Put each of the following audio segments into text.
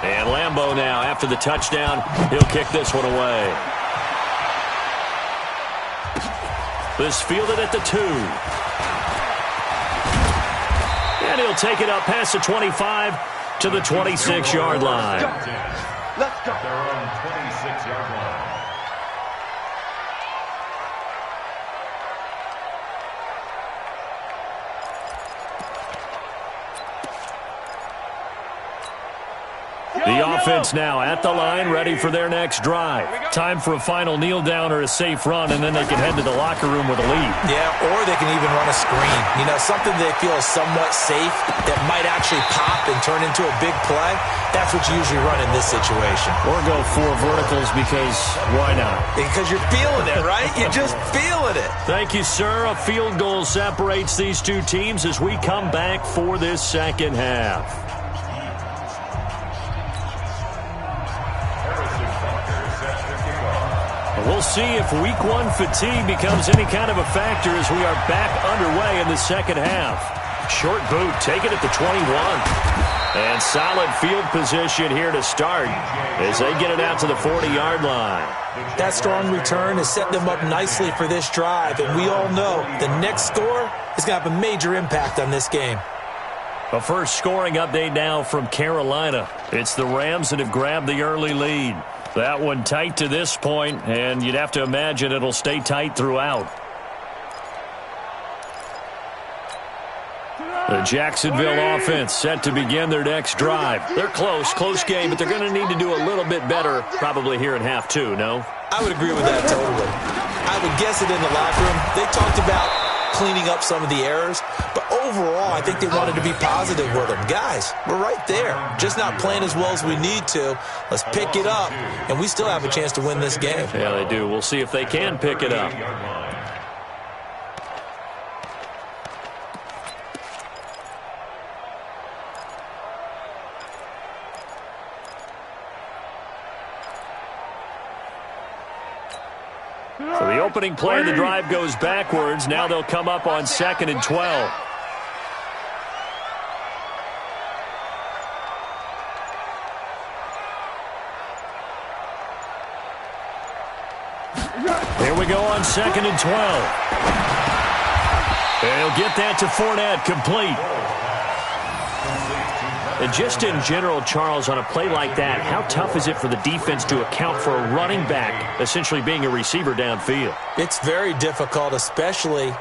And Lambeau now, after the touchdown, he'll kick this one away. This fielded at the 2. And he'll take it up past the 25 to the 26-yard line. Let's go. Their own 26-yard line. The offense now at the line, ready for their next drive. Time for a final kneel down or a safe run, and then they can head to the locker room with a lead. Yeah, or they can even run a screen. You know, something they feel is somewhat safe that might actually pop and turn into a big play. That's what you usually run in this situation. Or go 4 verticals because why not? Because you're feeling it, right? You're just feeling it. Thank you, sir. A field goal separates these two teams as we come back for this second half. We'll see if week 1 fatigue becomes any kind of a factor as we are back underway in the second half. Short boot, take it at the 21. And solid field position here to start as they get it out to the 40-yard line. That strong return has set them up nicely for this drive, and we all know the next score is going to have a major impact on this game. A first scoring update now from Carolina. It's the Rams that have grabbed the early lead. That one tight to this point, and you'd have to imagine it'll stay tight throughout. The Jacksonville offense set to begin their next drive. They're close game, but they're going to need to do a little bit better probably here in half 2, no? I would agree with that totally. I would guess it in the locker room. They talked about cleaning up some of the errors, but overall, I think they wanted to be positive with them. Guys, we're right there. Just not playing as well as we need to. Let's pick it up, and we still have a chance to win this game. Yeah, they do. We'll see if they can pick it up. So the opening play of the drive goes backwards. Now they'll come up on 2nd and 12. Here we go on 2nd and 12. And he'll get that to Fournette, complete. And just in general, Charles, on a play like that, how tough is it for the defense to account for a running back essentially being a receiver downfield? It's very difficult, especially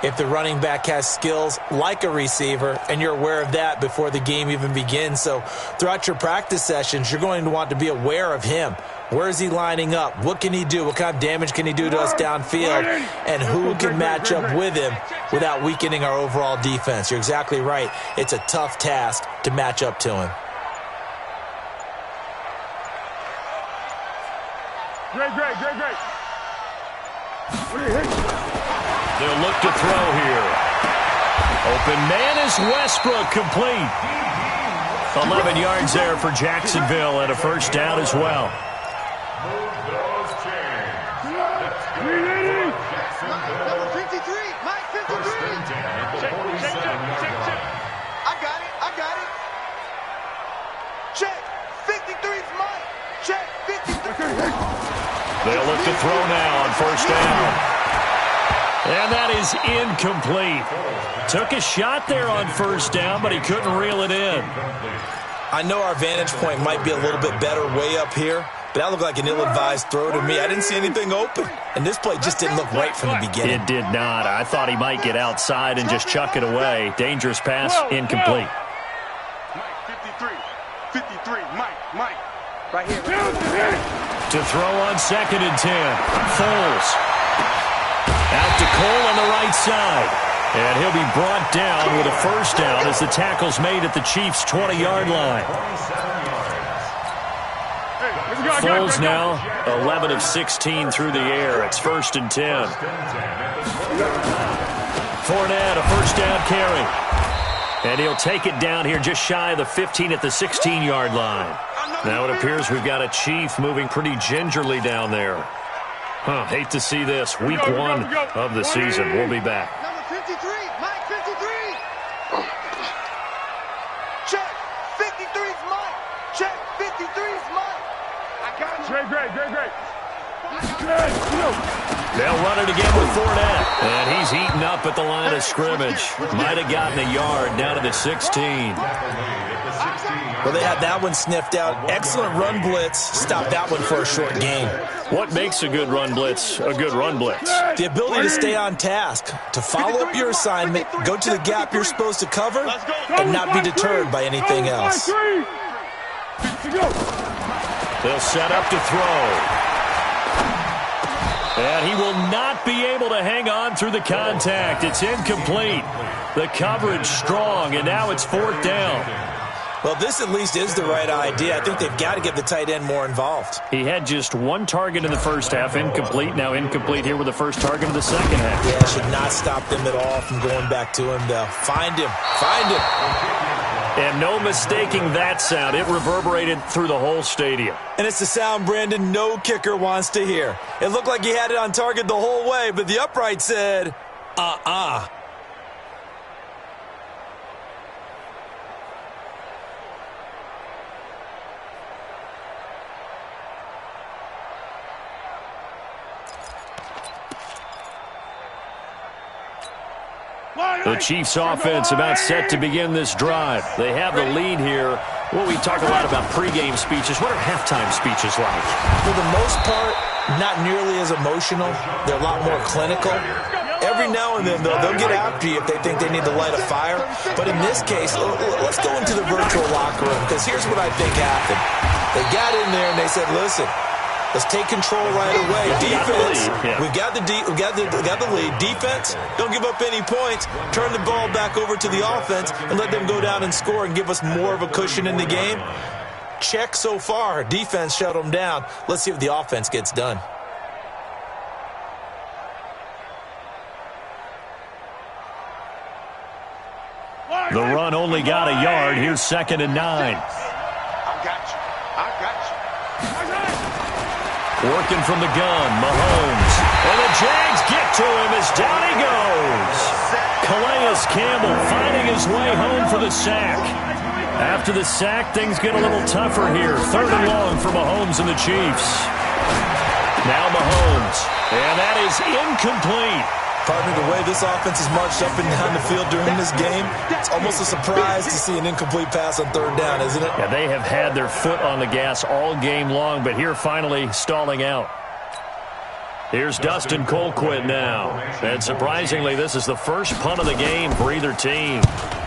if the running back has skills like a receiver, and you're aware of that before the game even begins. So throughout your practice sessions, you're going to want to be aware of him. Where is he lining up? What can he do? What kind of damage can he do to us downfield? And who can match up with him without weakening our overall defense? You're exactly right. It's a tough task to match up to him. Great. They'll look to throw here. Open man is Westbrook, complete. 11 yards there for Jacksonville and a first down as well. Number 53, Mike 53. I got it. Check. 53's Mike. Check. 53. They'll look to throw now on first down. And that is incomplete. Took a shot there on first down, but he couldn't reel it in. I know our vantage point might be a little bit better way up here, but that looked like an ill-advised throw to me. I didn't see anything open, and this play just didn't look right from the beginning. It did not. I thought he might get outside and just chuck it away. Dangerous pass, incomplete. Mike 53, Mike. Right here. To throw on 2nd and 10. Foles. Out to Cole on the right side. And he'll be brought down with a first down as the tackle's made at the Chiefs' 20-yard line. Foles now 11 of 16 through the air. It's 1st and 10. Fournette, a first down carry. And he'll take it down here just shy of the 15 at the 16-yard line. Now it appears we've got a Chief moving pretty gingerly down there. Hate to see this. Week 1 of the season. We'll be back. Number 53, Mike 53. Check. 53's Mike. Check. 53. Great. They'll run it again with Fournette. And he's eaten up at the line of scrimmage. Might have gotten a yard down to the 16. Well, they had that one sniffed out. Excellent run blitz. Stopped that one for a short gain. What makes a good run blitz a good run blitz? The ability to stay on task, to follow up your assignment, go to the gap you're supposed to cover, and not be deterred by anything else. They'll set up to throw. And he will not be able to hang on through the contact. It's incomplete. The coverage strong, and now it's 4th down. Well, this at least is the right idea. I think they've got to get the tight end more involved. He had just one target in the first half, incomplete. Now incomplete here with the first target of the second half. Yeah, should not stop them at all from going back to him, though. Find him. And no mistaking that sound. It reverberated through the whole stadium. And it's the sound, Brandon, no kicker wants to hear. It looked like he had it on target the whole way, but the upright said, The Chiefs offense about set to begin this drive. They have the lead here. Well, we talk a lot about pregame speeches. What are halftime speeches like? For the most part, not nearly as emotional. They're a lot more clinical. Every now and then, though, they'll get after you if they think they need to light a fire. But in this case, let's go into the virtual locker room, because here's what I think happened. They got in there and they said, listen, let's take control right away. Defense, we've got the lead. Defense, don't give up any points. Turn the ball back over to the offense and let them go down and score and give us more of a cushion in the game. Check so far. Defense shut them down. Let's see if the offense gets done. The run only got a yard. Here's 2nd and 9. I got you. Working from the gun, Mahomes. And the Jags get to him as down he goes. Calais Campbell finding his way home for the sack. After the sack, things get a little tougher here. 3rd and long for Mahomes and the Chiefs. Now Mahomes. And that is incomplete. Partner, the way this offense has marched up and down the field during this game, it's almost a surprise to see an incomplete pass on 3rd down, isn't it? Yeah, they have had their foot on the gas all game long, but here finally stalling out. Here's Dustin Colquitt now. And surprisingly, this is the first punt of the game for either team.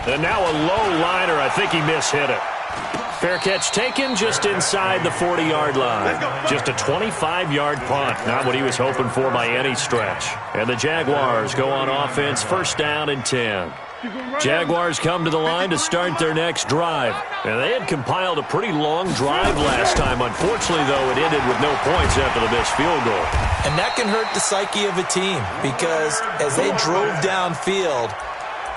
And now a low liner. I think he mishit it. Fair catch taken just inside the 40-yard line. Just a 25-yard punt. Not what he was hoping for by any stretch. And the Jaguars go on offense, 1st down and 10. Jaguars come to the line to start their next drive. And they had compiled a pretty long drive last time. Unfortunately, though, it ended with no points after the missed field goal. And that can hurt the psyche of a team, because as they drove downfield,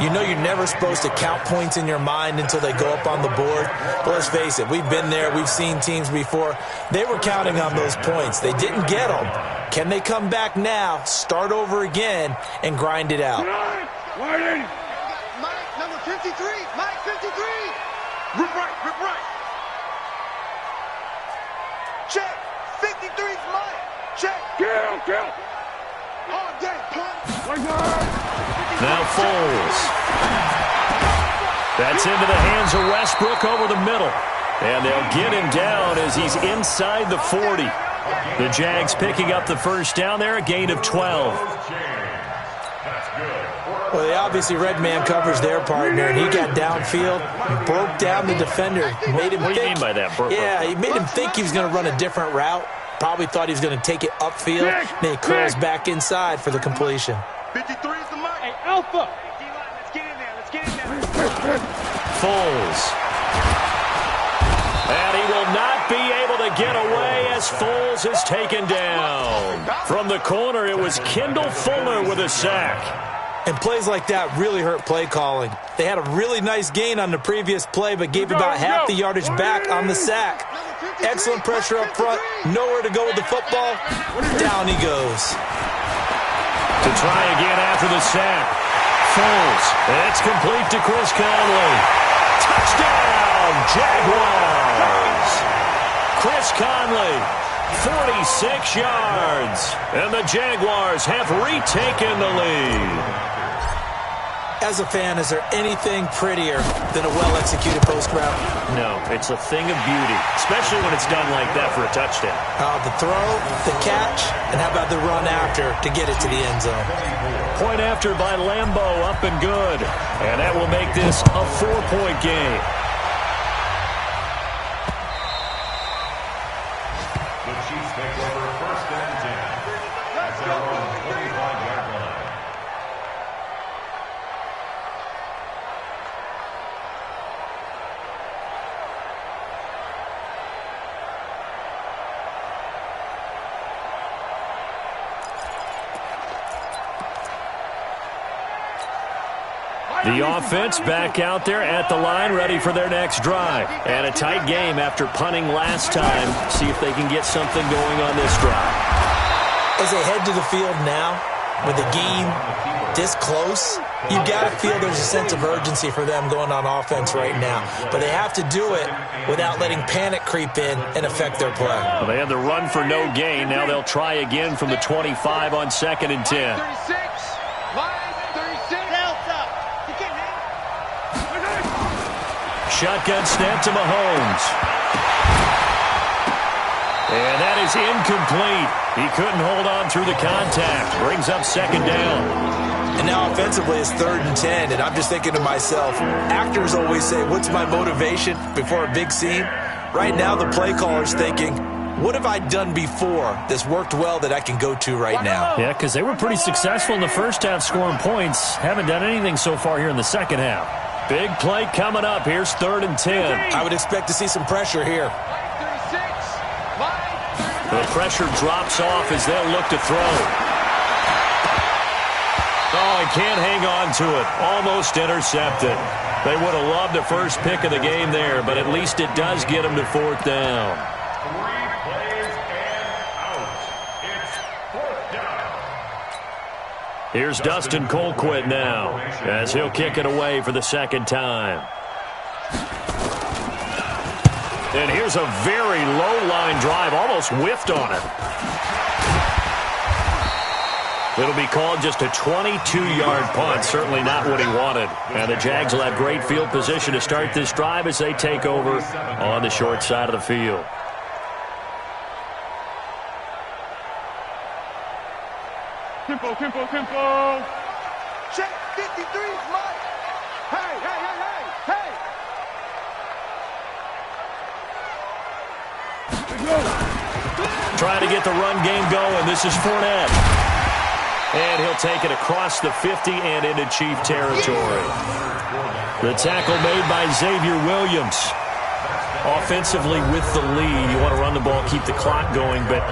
you know you're never supposed to count points in your mind until they go up on the board. But let's face it, we've been there. We've seen teams before. They were counting on those points. They didn't get them. Can they come back now, start over again, and grind it out? Wide 80. Mike, number 53. Mike, 53. Rip right. Check. 53's Mike. Check. Kill. All day, punt. Now Foles. That's into the hands of Westbrook over the middle. And they'll get him down as he's inside the 40. The Jags picking up the 1st down there, a gain of 12. Well, they obviously red man covers their partner, and he got downfield, broke down the defender, made him What do you mean by that? He made him think he was going to run a different route. Probably thought he was going to take it upfield. Then he curls back inside for the completion. 53's the Mike. Hey, Alpha. Let's get in there. Foles. And he will not be able to get away as Foles is taken down. From the corner, it was Kendall Fuller with a sack. And plays like that really hurt play calling. They had a really nice gain on the previous play, but gave about half the yardage back on the sack. Excellent pressure up front. Nowhere to go with the football. Down he goes. To try again after the sack. Foles. It's complete to Chris Conley. Touchdown, Jaguars. Chris Conley, 46 yards. And the Jaguars have retaken the lead. As a fan, is there anything prettier than a well-executed post route? No, it's a thing of beauty, especially when it's done like that for a touchdown. The throw, the catch, and how about the run after to get it to the end zone? Point after by Lambeau, up and good. And that will make this a 4-point game. The Chiefs take over first and 10. That's their own 25-yard line. The offense back out there at the line, ready for their next drive. And a tight game after punting last time. See if they can get something going on this drive. As they head to the field now, with the game this close, you've got to feel there's a sense of urgency for them going on offense right now. But they have to do it without letting panic creep in and affect their play. Well, they had the run for no gain. Now they'll try again from the 25 on 2nd and 10. 36. Shotgun snap to Mahomes. And that is incomplete. He couldn't hold on through the contact. Brings up 2nd down. And now offensively it's 3rd and 10, and I'm just thinking to myself, actors always say, what's my motivation before a big scene? Right now the play caller's thinking, what have I done before that's worked well that I can go to right now? Yeah, because they were pretty successful in the first half scoring points. Haven't done anything so far here in the second half. Big play coming up. Here's 3rd and 10. I would expect to see some pressure here. The pressure drops off as they'll look to throw. Oh, he can't hang on to it. Almost intercepted. They would have loved the first pick of the game there, but at least it does get them to 4th down. 3 plays and out. It's 4th down. Here's Dustin Colquitt now, as he'll kick it away for the 2nd time. And here's a very low-line drive, almost whiffed on it. It'll be called just a 22-yard punt, certainly not what he wanted. And the Jags will have great field position to start this drive as they take over on the short side of the field. Tempo, tempo, tempo. Check 53's Mike. Hey, hey, hey, hey, hey. Trying to get the run game going. This is Fournette. And he'll take it across the 50 and into Chief territory. The tackle made by Xavier Williams. Offensively with the lead, you want to run the ball, keep the clock going, but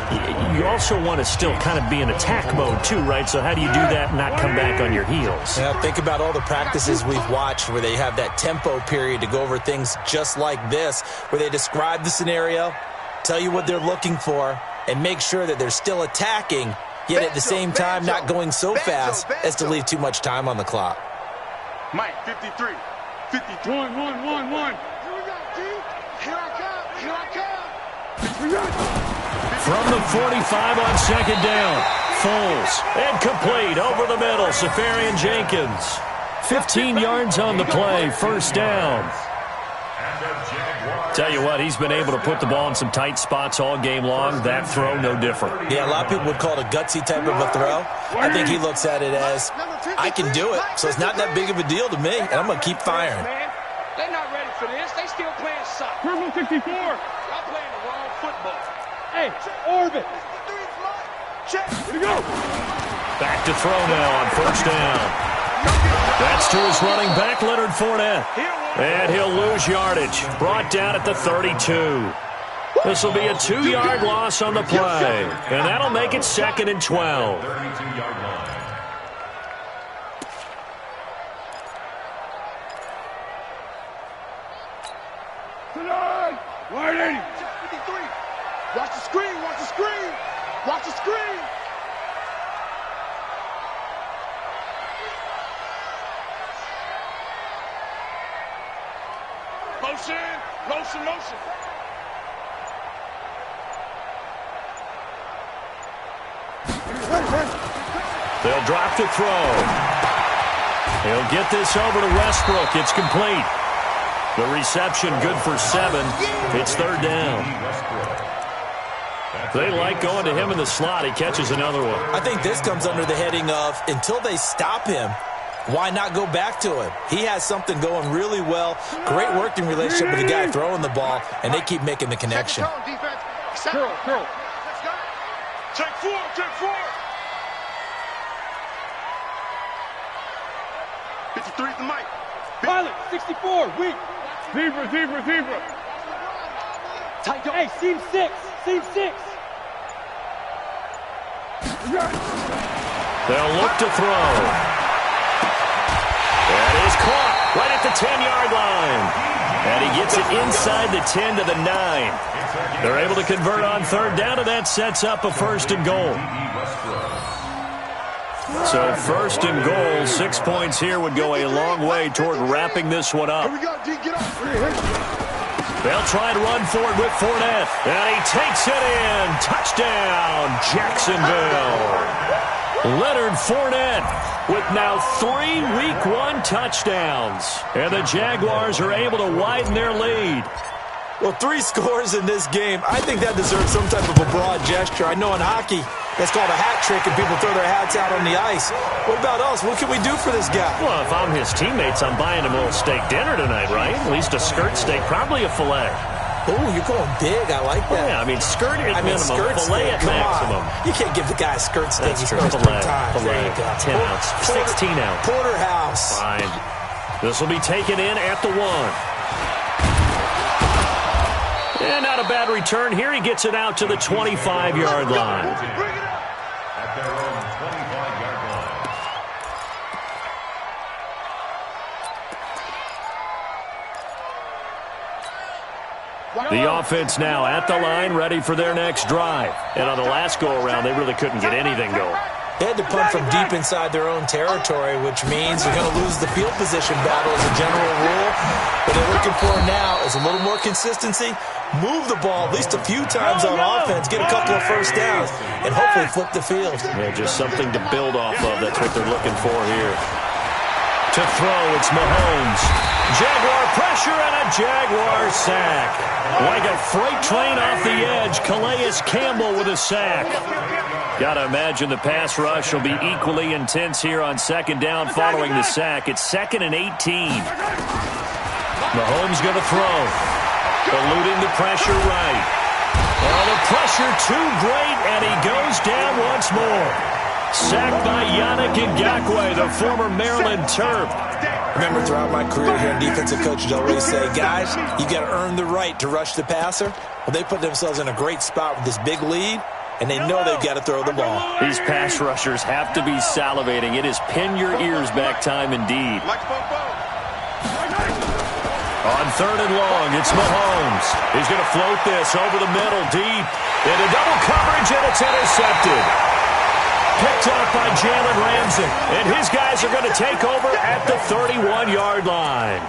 you also want to still kind of be in attack mode too, right? So how do you do that and not come back on your heels? Yeah, think about all the practices we've watched where they have that tempo period to go over things just like this, where they describe the scenario, tell you what they're looking for, and make sure that they're still attacking, yet at the same time not going so fast as to leave too much time on the clock. Mike, 53. 53. 1, 1, 1, 1. Here we go, D. Here I come. Here I come. From the 45 on 2nd down. Foles. Incomplete over the middle. Safarian Jenkins. 15 yards on the play. 1st down. Tell you what, he's been able to put the ball in some tight spots all game long. That throw, no different. Yeah, a lot of people would call it a gutsy type of a throw. I think he looks at it as, I can do it, so it's not that big of a deal to me, and I'm going to keep firing. They're not ready for this. They still playing soccer. Purple 64. Y'all playing the wrong football. Hey, orbit. 53's Mike. Check. Here we go. Back to throw now on 1st down. That's to his running back, Leonard Fournette. And he'll lose yardage. Brought down at the 32. This will be a 2-yard loss on the play. And that'll make it 2nd and 12. 32-yard line. Tonight. Wide 80. Check 53. Watch the screen. Watch the screen. Watch the screen. Motion, motion, motion. They'll drop to throw. He'll get this over to Westbrook. It's complete. The reception good for 7. It's third down. They like going to him in the slot. He catches another one. I think this comes under the heading of until they stop him, why not go back to him? He has something going really well. Great working relationship with the guy throwing the ball, and they keep making the connection. Curl. Check four. 53 is the mic. Pilot, 64, weak. Zebra. Tight. Hey, seam 6. They'll look to throw. That is caught right at the 10-yard line. And he gets it inside the 10 to the 9. They're able to convert on third down, and that sets up a first and goal. So first and goal, 6 points here would go a long way toward wrapping this one up. Here we go, D, get up. They'll try and run for it with Fournette. And he takes it in. Touchdown, Jacksonville. Leonard Fournette with now 3 Week 1 touchdowns. And the Jaguars are able to widen their lead. Well, 3 scores in this game. I think that deserves some type of a broad gesture. I know in hockey, that's called a hat trick, and people throw their hats out on the ice. What about us? What can we do for this guy? Well, if I'm his teammates, I'm buying him a little steak dinner tonight, right? At least a skirt steak, probably a filet. Oh, you're going big. I like that. Yeah, I mean, skirt at minimum, filet at maximum. You can't give the guy a skirt steak. That's He's true. supposed to time. Filet, 10 ounce, 16 ounce. Porterhouse. Fine. This will be taken in at the 1. And not a bad return here. He gets it out to the 25-yard line. At their own 25-yard line. The offense now at the line, ready for their next drive. And on the last go-around, they really couldn't get anything going. They had to punt from deep inside their own territory, which means they're going to lose the field position battle as a general rule. What they're looking for now is a little more consistency, move the ball at least a few times on offense, get a couple of first downs, and hopefully flip the field. Yeah, just something to build off of. That's what they're looking for here. To throw, it's Mahomes. Jaguar pressure and a Jaguar sack. Like a freight train off the edge, Calais Campbell with a sack. Got to imagine the pass rush will be equally intense here on second down following the sack. It's 2nd and 18. Mahomes going to throw. Eluding the pressure right. Oh, the pressure too great, and he goes down once more. Sacked by Yannick Ngakoue, the former Maryland Terp. Remember, throughout my career here, defensive coaches always say, guys, you got to earn the right to rush the passer. Well, they put themselves in a great spot with this big lead, and they know they've got to throw the ball. These pass rushers have to be salivating. It is pin your ears back time indeed. On 3rd and long, it's Mahomes. He's going to float this over the middle, deep. Into double coverage, and it's intercepted. Picked up by Jalen Ramsey. And his guys are going to take over at the 31-yard line.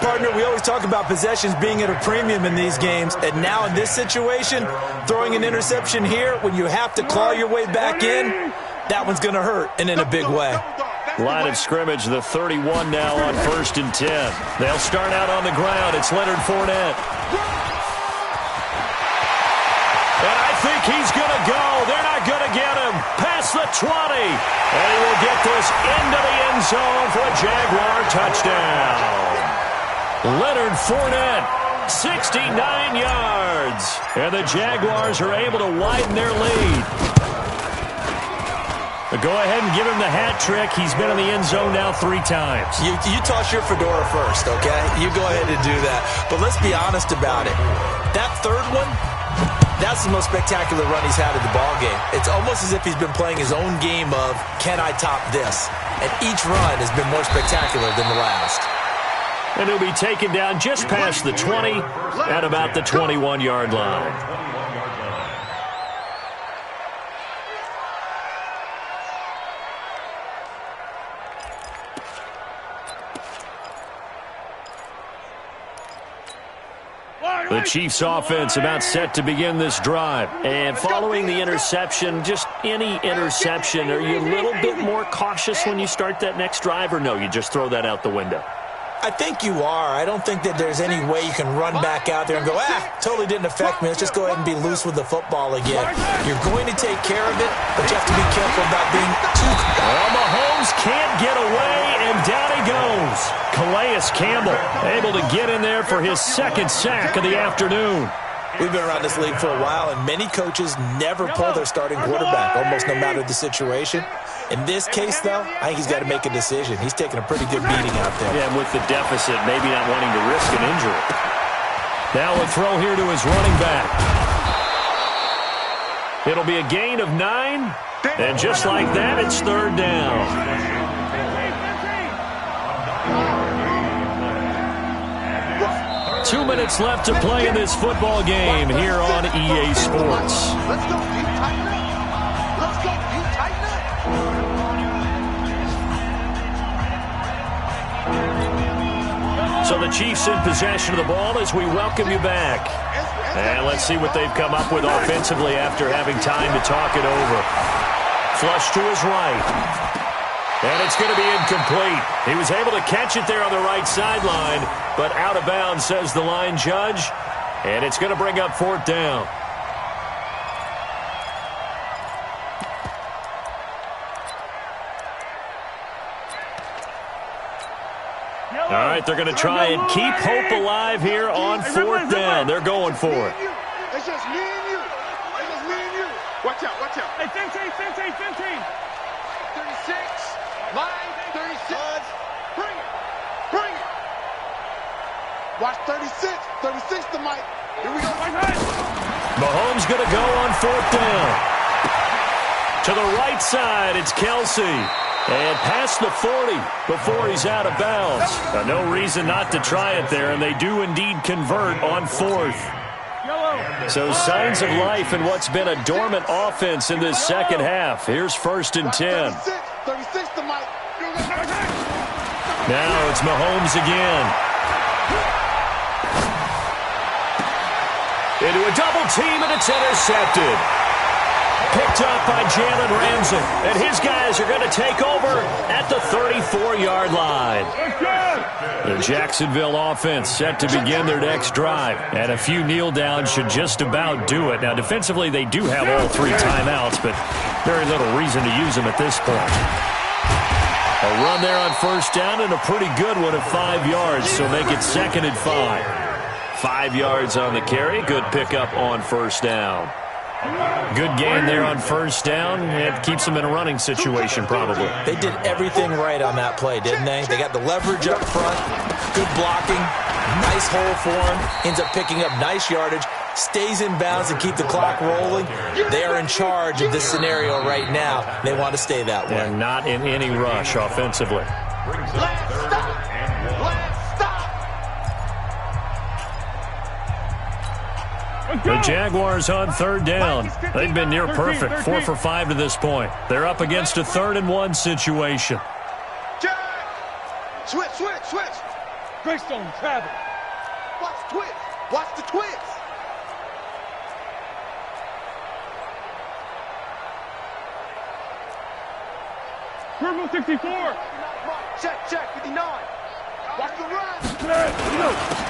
Partner, we always talk about possessions being at a premium in these games. And now in this situation, throwing an interception here when you have to claw your way back in, that one's going to hurt, and in a big way. Line of scrimmage, the 31 now on 1st and 10. They'll start out on the ground. It's Leonard Fournette. And I think he's going to go. They're not going to get him. Past the 20. And he will get this into the end zone for a Jaguar touchdown. Leonard Fournette, 69 yards. And the Jaguars are able to widen their lead. But go ahead and give him the hat trick. He's been in the end zone now 3 times. You toss your fedora first, okay? You go ahead and do that. But let's be honest about it. That third one, that's the most spectacular run he's had in the ballgame. It's almost as if he's been playing his own game of, can I top this? And each run has been more spectacular than the last. And he'll be taken down just past the 20 at about the 21-yard line. The Chiefs offense about set to begin this drive. And following the interception, just any interception, are you a little bit more cautious when you start that next drive, or no, you just throw that out the window? I think you are. I don't think that there's any way you can run back out there and go, totally didn't affect me. Let's just go ahead and be loose with the football again. You're going to take care of it, but you have to be careful about being too... Well, Mahomes can't get away, and down he goes. Calais Campbell able to get in there for his second sack of the afternoon. We've been around this league for a while, and many coaches never pull their starting quarterback, almost no matter the situation. In this case, though, I think he's got to make a decision. He's taking a pretty good beating out there. Yeah, and with the deficit, maybe not wanting to risk an injury. Now a throw here to his running back. It'll be a gain of 9, and just like that, it's third down. 2 minutes left to play in this football game here on EA Sports. Let's go, you tighten up. Let's go, you tighten up. So the Chiefs in possession of the ball as we welcome you back. And let's see what they've come up with offensively after having time to talk it over. Flush to his right. And it's going to be incomplete. He was able to catch it there on the right sideline, but out of bounds, says the line judge. And it's going to bring up fourth down. All right, they're going to try and keep hope alive here on fourth down. They're going for it. It's just me and you. It's just me and you. Watch out, watch out. Hey, 15. 36. Line 36. Bring it. Watch 36. 36 to Mike. Here we go. Mahomes going to go on fourth down. To the right side, it's Kelsey. And past the 40 before he's out of bounds. No reason not to try it there, and they do indeed convert on fourth. So signs of life in what's been a dormant offense in this second half. Here's first and 10. 36 to Mike. Now it's Mahomes again. Into a double team, and it's intercepted. Picked up by Jalen Ramsey. And his guys are going to take over at the 34-yard line. The Jacksonville offense set to begin their next drive. And a few kneel downs should just about do it. Now, defensively, they do have all 3 timeouts, but very little reason to use them at this point. A run there on first down, and a pretty good one at 5 yards, so make it 2nd and 5. 5 yards on the carry. Good pickup on first down. Good gain there on first down. It keeps them in a running situation, probably. They did everything right on that play, didn't they? They got the leverage up front, good blocking, nice hole for him, ends up picking up nice yardage, stays in bounds and keep the clock rolling. They are in charge of this scenario right now. They want to stay that way. They're not in any rush offensively. The Jaguars on third down. They've been near perfect, 4 for 5 to this point. They're up against a 3rd and 1 situation. Switch. Greystone, travel. Watch the twist. Purple 64. Check, 59. Watch the run.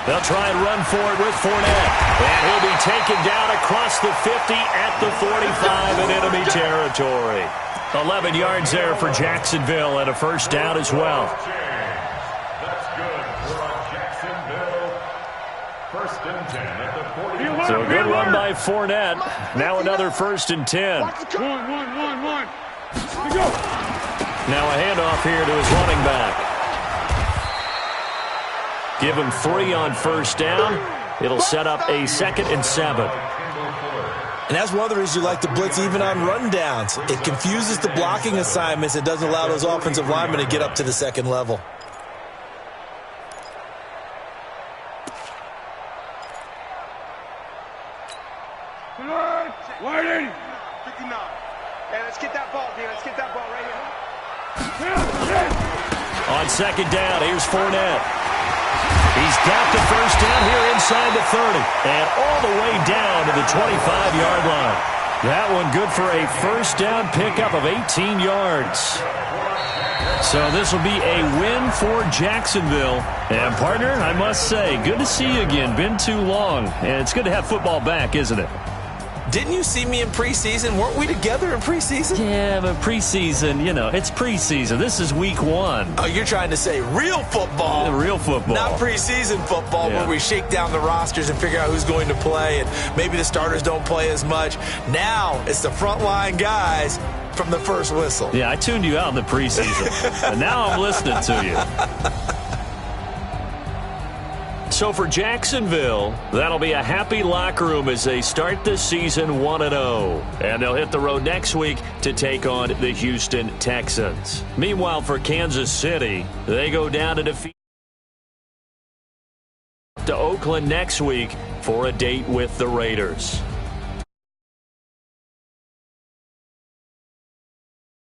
They'll try and run for it with Fournette. And he'll be taken down across the 50 at the 45 in enemy territory. 11 yards there for Jacksonville and a first down as well. That's good for Jacksonville. First and 10 at the 40. So a good run by Fournette. Now another first and 10. One. Go. Now a handoff here to his running back. Give him 3 on first down. It'll set up a 2nd and 7. And that's one of the reasons you like to blitz even on rundowns. It confuses the blocking assignments. It doesn't allow those offensive linemen to get up to the second level. Wide 80. 59. Hey, let's get that ball, dude. Let's get that ball right here. On second down, here's Fournette. He's got the first down here inside the 30 and all the way down to the 25-yard line. That one good for a first down pickup of 18 yards. So this will be a win for Jacksonville. And, partner, I must say, good to see you again. Been too long. And it's good to have football back, isn't it? Didn't you see me in preseason? Weren't we together in preseason? Yeah, but preseason, you know, it's preseason. This is week 1. Oh, you're trying to say real football. Real football. Not preseason football where we shake down the rosters and figure out who's going to play, and maybe the starters don't play as much. Now it's the frontline guys from the first whistle. Yeah, I tuned you out in the preseason, and now I'm listening to you. So for Jacksonville, that'll be a happy locker room as they start this season 1-0. And they'll hit the road next week to take on the Houston Texans. Meanwhile, for Kansas City, they go down to defeat to Oakland next week for a date with the Raiders.